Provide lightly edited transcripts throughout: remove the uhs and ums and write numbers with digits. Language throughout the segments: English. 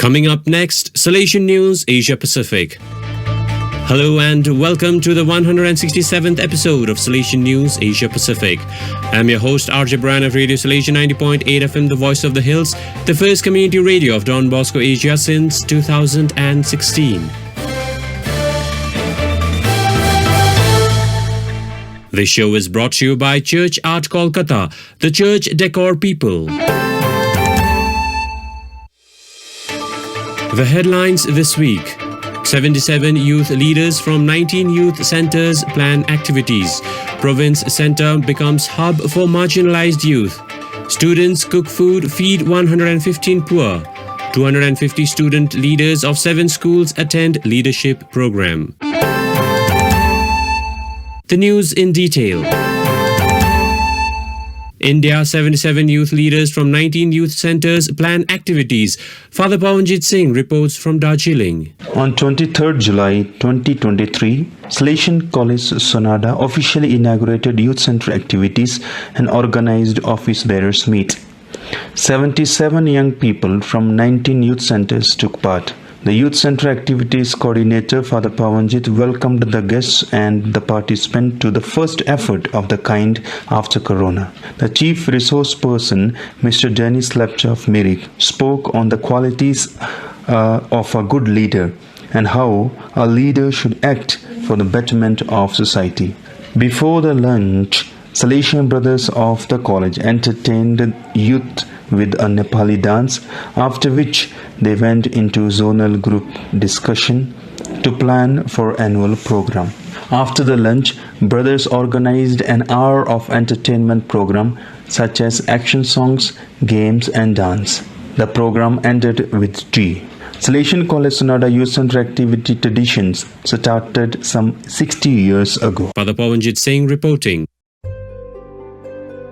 Coming up next, Salesian News Asia Pacific. Hello and welcome to the 167th episode of Salesian News Asia Pacific. I'm your host RJ Brian of Radio Salesian 90.8 FM, the voice of the hills, the first community radio of Don Bosco Asia since 2016. This show is brought to you by Church Art Kolkata, the church decor people. The headlines this week. 77 youth leaders from 19 youth centers plan activities. Province Center becomes hub for marginalised youth. Students cook food, feed 115 poor. 250 student leaders of 7 schools attend leadership program. The news in detail. India, 77 youth leaders from 19 youth centers plan activities. Father Pawanjit Singh reports from Darjeeling. On 23rd July 2023, Salesian College Sonada officially inaugurated youth center activities and organized office bearers meet. 77 young people from 19 youth centers took part. The Youth Center Activities Coordinator, Father Pawanjit, welcomed the guests and the participants to the first effort of the kind after Corona. The Chief Resource Person, Mr. Dennis Lepcha of Mirik, spoke on the qualities of a good leader and how a leader should act for the betterment of society. Before the lunch, Salesian brothers of the college entertained youth with a Nepali dance, after which they went into zonal group discussion to plan for annual program. After the lunch, brothers organized an hour of entertainment program such as action songs, games and dance. The program ended with tea. Salesian College Sonada Youth Center activity traditions started some 60 years ago. Father Pawanjit Singh reporting.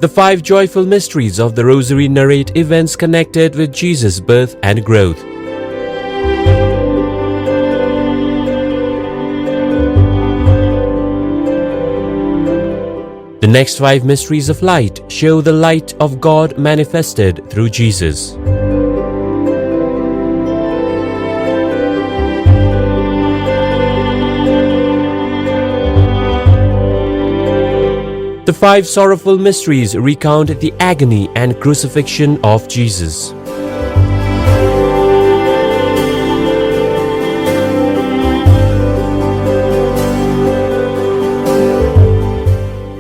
The 5 joyful mysteries of the Rosary narrate events connected with Jesus' birth and growth. The next 5 mysteries of light show the light of God manifested through Jesus. The 5 sorrowful mysteries recount the agony and crucifixion of Jesus.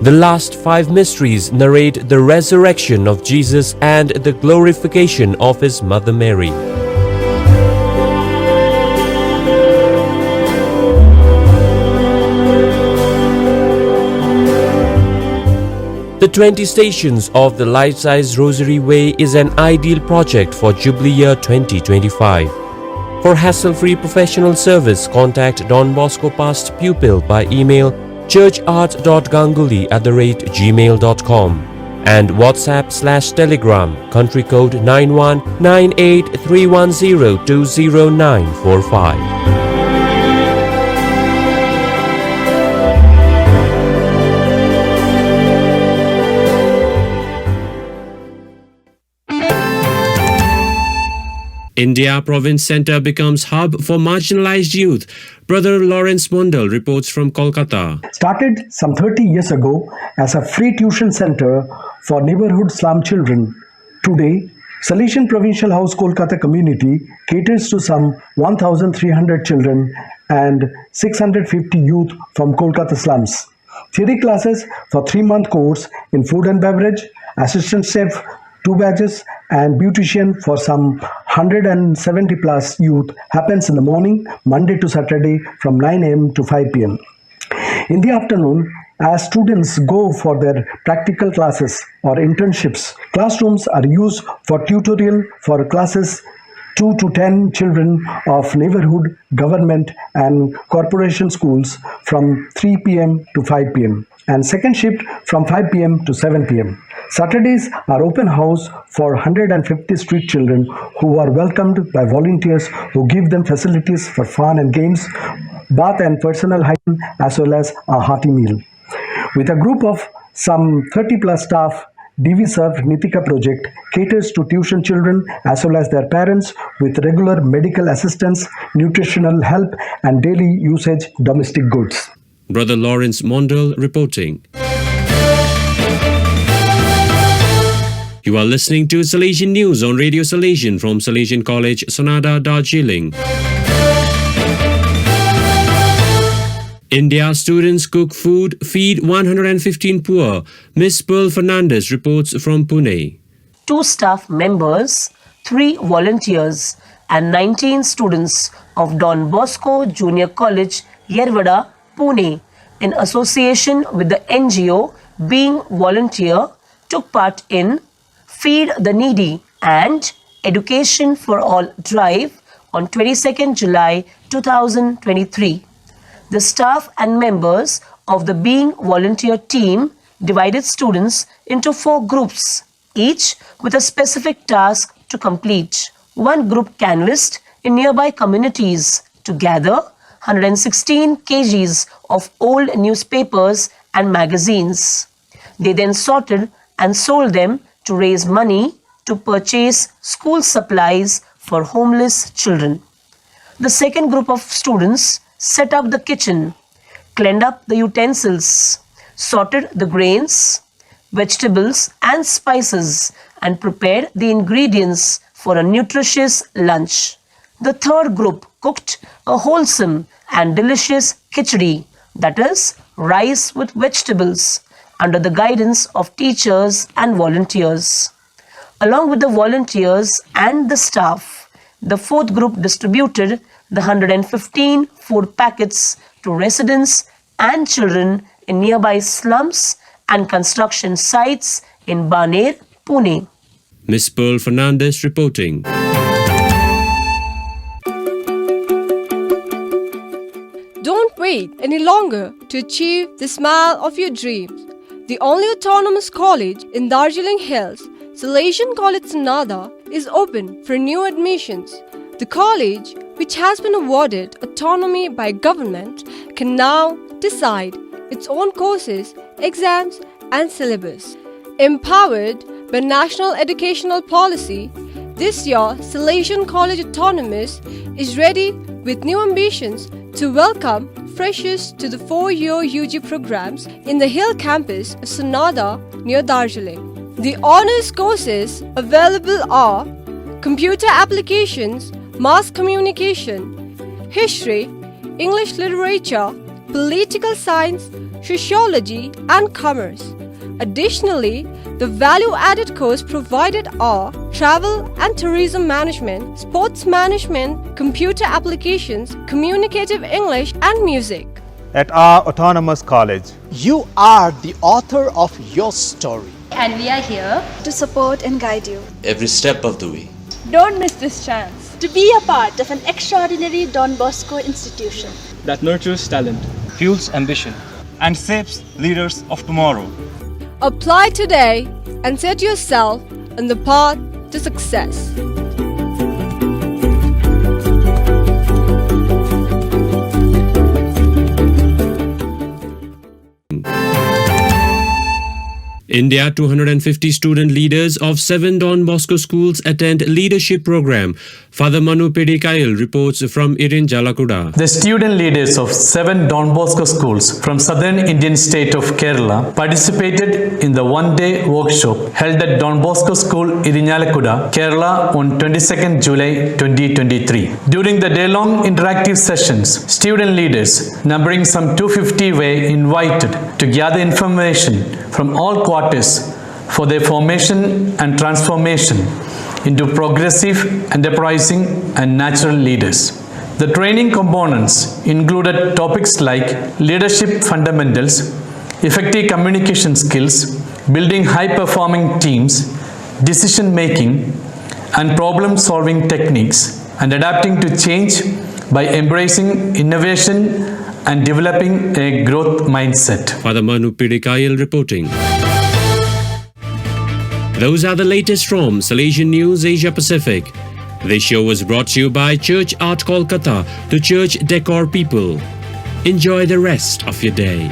The last 5 mysteries narrate the resurrection of Jesus and the glorification of his mother Mary. The 20 Stations of the Life-Size Rosary Way is an ideal project for Jubilee Year 2025. For hassle-free professional service, contact Don Bosco Past Pupil by email churchart.ganguly@gmail.com and WhatsApp/Telegram country code 919831020945. India Province Center becomes hub for marginalised youth. Brother Lawrence Mondal reports from Kolkata. Started some 30 years ago as a free tuition center for neighborhood slum children. Today, Salesian Provincial House Kolkata community caters to some 1,300 children and 650 youth from Kolkata slums. Theory classes for 3-month course in food and beverage, assistant chef, 2 badges and beautician for some 170 plus youth happens in the morning, Monday to Saturday from 9 a.m. to 5 p.m. In the afternoon, as students go for their practical classes or internships, classrooms are used for tutorial for classes 2 to 10 children of neighborhood, government and corporation schools from 3 p.m. to 5 p.m. and second shift from 5 p.m. to 7 p.m. Saturdays are open house for 150 street children who are welcomed by volunteers who give them facilities for fun and games, bath and personal hygiene as well as a hearty meal. With a group of some 30 plus staff, DV Served Nitika project caters to tuition children as well as their parents with regular medical assistance, nutritional help, and daily usage domestic goods. Brother Lawrence Mondal reporting. You are listening to Salesian News on Radio Salesian from Salesian College, Sonada, Darjeeling. India students cook food, feed 115 poor. Miss Pearl Fernandes reports from Pune. 2 staff members, 3 volunteers and 19 students of Don Bosco Junior College, Yerwada, Pune, in association with the NGO Being Volunteer, took part in Feed the Needy and Education for All drive on 22nd July 2023. The staff and members of the Being Volunteer team divided students into 4 groups, each with a specific task to complete. One group canvassed in nearby communities to gather 116 kgs of old newspapers and magazines. They then sorted and sold them to raise money to purchase school supplies for homeless children. The second group of students set up the kitchen, cleaned up the utensils, sorted the grains, vegetables and spices, and prepared the ingredients for a nutritious lunch. The third group cooked a wholesome and delicious khichdi, that is, rice with vegetables, under the guidance of teachers and volunteers. Along with the volunteers and the staff, the fourth group distributed the 115 food packets to residents and children in nearby slums and construction sites in Baner, Pune. Miss Pearl Fernandes reporting. Don't wait any longer to achieve the smile of your dreams. The only autonomous college in Darjeeling Hills, Salesian College Sonada, is open for new admissions. The college, which has been awarded autonomy by government, can now decide its own courses, exams and syllabus. Empowered by National Educational Policy, this year Salesian College Autonomous is ready with new ambitions to welcome freshers to the 4-year UG programs in the Hill campus of Sonada near Darjeeling. The honours courses available are Computer Applications, Mass Communication, History, English Literature, Political Science, Sociology and Commerce. Additionally, the value-added course provided are Travel and Tourism Management, Sports Management, Computer Applications, Communicative English and Music. At our autonomous college, you are the author of your story. And we are here to support and guide you every step of the way. Don't miss this chance to be a part of an extraordinary Don Bosco institution that nurtures talent, fuels ambition, and shapes leaders of tomorrow. Apply today and set yourself on the path to success. India 250 student leaders of 7 Don Bosco schools attend leadership program. Father Manu Peedikayil reports from Irinjalakuda. The student leaders of 7 Don Bosco schools from southern Indian state of Kerala participated in the one-day workshop held at Don Bosco School, Irinjalakuda, Kerala on 22nd July 2023. During the day-long interactive sessions, student leaders, numbering some 250, were invited to gather information from all quarters for their formation and transformation into progressive, enterprising and natural leaders. The training components included topics like leadership fundamentals, effective communication skills, building high-performing teams, decision-making and problem-solving techniques, and adapting to change by embracing innovation and developing a growth mindset. Father Manu Peedikayil reporting. Those are the latest from Salesian News Asia Pacific. This show was brought to you by Church Art Kolkata, the church decor people. Enjoy the rest of your day.